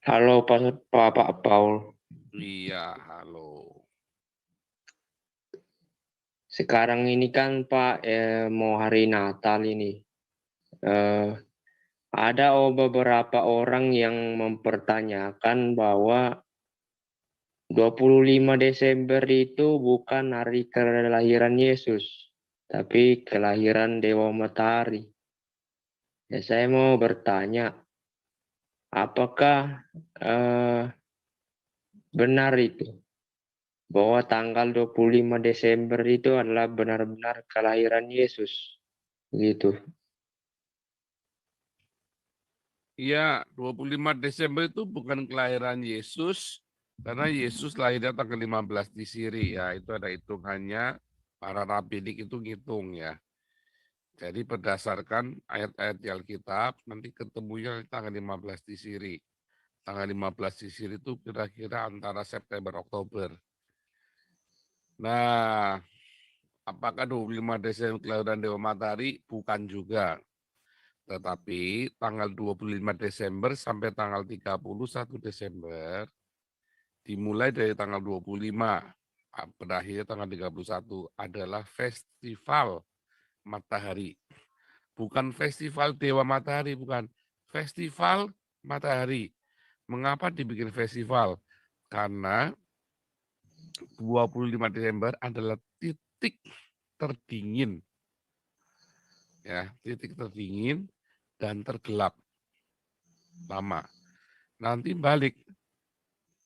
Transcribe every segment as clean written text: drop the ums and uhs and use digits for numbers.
Halo Pak Paul. Iya, halo. Sekarang ini kan Pak mau hari Natal ini. Eh, ada beberapa orang yang mempertanyakan bahwa 25 Desember itu bukan hari kelahiran Yesus, tapi kelahiran Dewa Matahari. Ya, saya mau bertanya, apakah eh, benar itu bahwa tanggal 25 Desember itu adalah benar-benar kelahiran Yesus? Gitu. Iya, 25 Desember itu bukan kelahiran Yesus, karena Yesus lahirnya tanggal 15 di Siri ya. Itu ada hitungannya, para rabbinik itu ngitung ya. Jadi berdasarkan ayat-ayat di Alkitab, nanti ketemunya tanggal 15 di Siri. Tanggal 15 di Siri itu kira-kira antara September, Oktober. Nah, apakah 25 Desember kelahiran Dewa Matahari? Bukan juga. Tetapi tanggal 25 Desember sampai tanggal 31 Desember, dimulai dari tanggal 25, berakhir tanggal 31 adalah festival matahari. Bukan festival Dewa Matahari, bukan. Festival matahari. Mengapa dibikin festival? Karena 25 Desember adalah titik terdingin. Ya, titik terdingin dan tergelap lama. Nanti balik.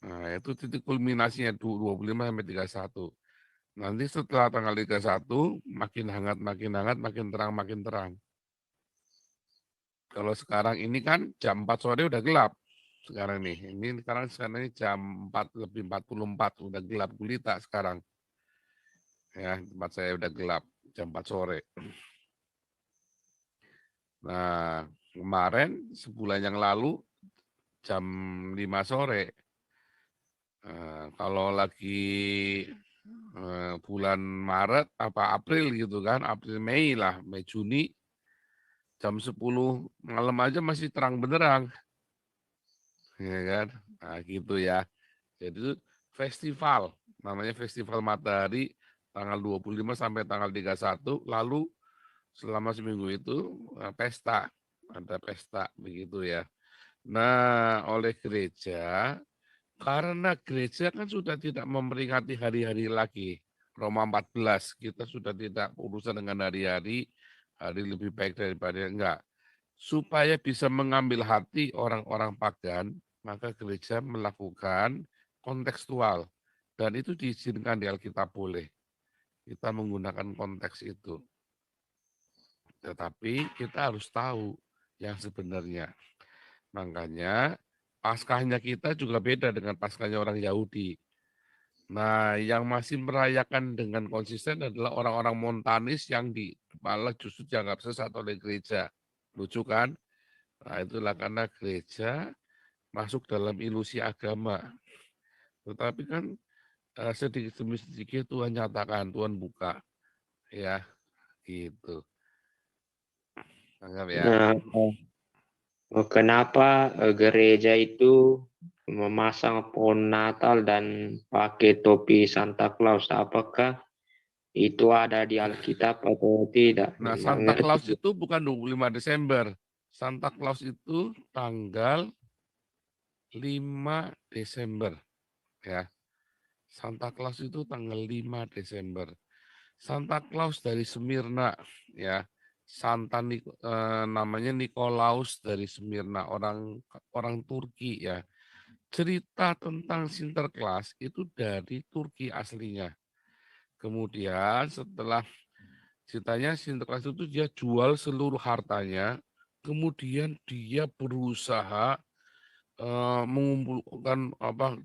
Nah, itu titik kulminasinya 25 sampai 31. Nanti setelah tanggal 31 makin hangat, makin terang, makin terang. Kalau sekarang ini kan jam 4 sore udah gelap. Sekarang nih, sekarang ini jam 4 lebih 44 udah gelap gulita sekarang. Ya, tempat saya udah gelap jam 4 sore. Nah, kemarin sebulan yang lalu jam 5 sore. Kalau lagi bulan Maret apa April gitu kan, April Mei lah, Mei Juni jam 10 malam aja masih terang benderang, ya kan? Nah, gitu ya. Jadi itu festival, namanya Festival Matahari tanggal 25 sampai tanggal 31, lalu selama seminggu itu pesta, ada pesta begitu ya. Nah, oleh gereja, karena gereja kan sudah tidak memperingati hari-hari lagi. Roma 14, kita sudah tidak urusan dengan hari-hari, hari lebih baik daripada enggak. Supaya bisa mengambil hati orang-orang pagan, maka gereja melakukan kontekstual. Dan itu diizinkan di Alkitab boleh. Kita menggunakan konteks itu. Tetapi kita harus tahu yang sebenarnya. Makanya Paskahnya kita juga beda dengan Paskahnya orang Yahudi. Nah, yang masih merayakan dengan konsisten adalah orang-orang Montanis yang malah justru dianggap sesat oleh gereja. Lucu kan? Nah, itulah karena gereja masuk dalam ilusi agama. Tetapi kan sedikit demi sedikit Tuhan nyatakan, Tuhan buka. Ya, gitu. Anggap ya. Nah, kenapa gereja itu memasang pohon Natal dan pakai topi Santa Claus? Apakah itu ada di Alkitab atau tidak? Nah, Nggak Santa ngerti. Claus itu bukan 25 Desember. Santa Claus itu tanggal 5 Desember. Ya, Santa Claus itu tanggal 5 Desember. Santa Claus dari Smyrna, ya. Namanya Nikolaus dari Smyrna, orang orang Turki ya. Cerita tentang Sinterklas itu dari Turki aslinya. Kemudian setelah ceritanya Sinterklas itu dia jual seluruh hartanya, kemudian dia berusaha mengumpulkan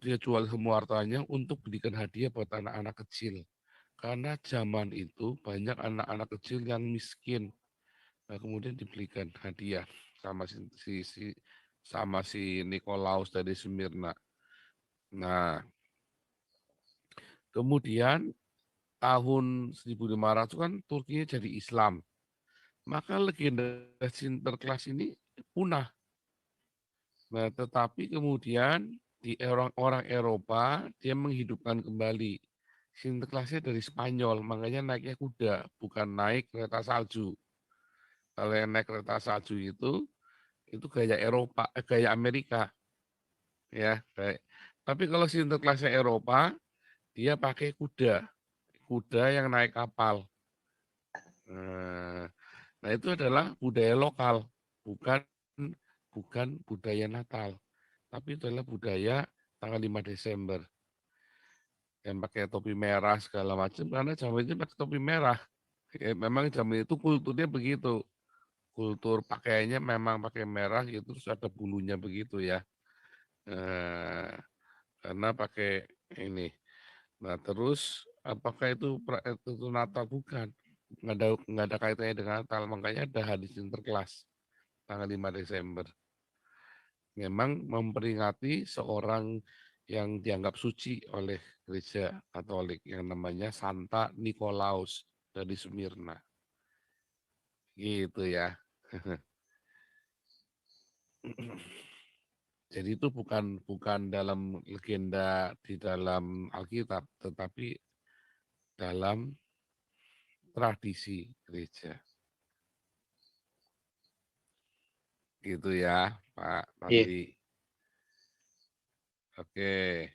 dia jual semua hartanya untuk belikan hadiah buat anak-anak kecil. Karena zaman itu banyak anak-anak kecil yang miskin. Nah, kemudian dibelikan hadiah sama si Nikolaus dari Smyrna. Nah, kemudian tahun 1500 kan Turkinya jadi Islam. Maka legenda Sinterklas ini punah. Nah, tetapi kemudian di orang-orang Eropa dia menghidupkan kembali. Sinterklasnya dari Spanyol, makanya naiknya kuda, bukan naik kereta salju. Kalau yang naik kereta salju itu gaya Eropa, gaya Amerika, ya. Tapi kalau Sinterklasnya Eropa, dia pakai kuda, kuda yang naik kapal. Nah, itu adalah budaya lokal, bukan bukan budaya Natal, tapi itu adalah budaya tanggal 5 Desember yang pakai topi merah segala macam karena zaman itu pakai topi merah. Memang zaman itu kulturnya begitu. Kultur pakaiannya memang pakai merah gitu terus ada bulunya begitu ya. Eh, karena pakai ini. Nah, terus apakah itu Natal? Bukan. Nggak ada kaitannya dengan Natal, makanya ada hadis Sinterklas tanggal 5 Desember. Memang memperingati seorang yang dianggap suci oleh gereja Katolik yang namanya Santa Nikolaus dari Smyrna. Gitu ya. Jadi itu bukan bukan dalam legenda di dalam Alkitab, tetapi dalam tradisi gereja. Gitu ya, Pak Iya. Fadli. Oke.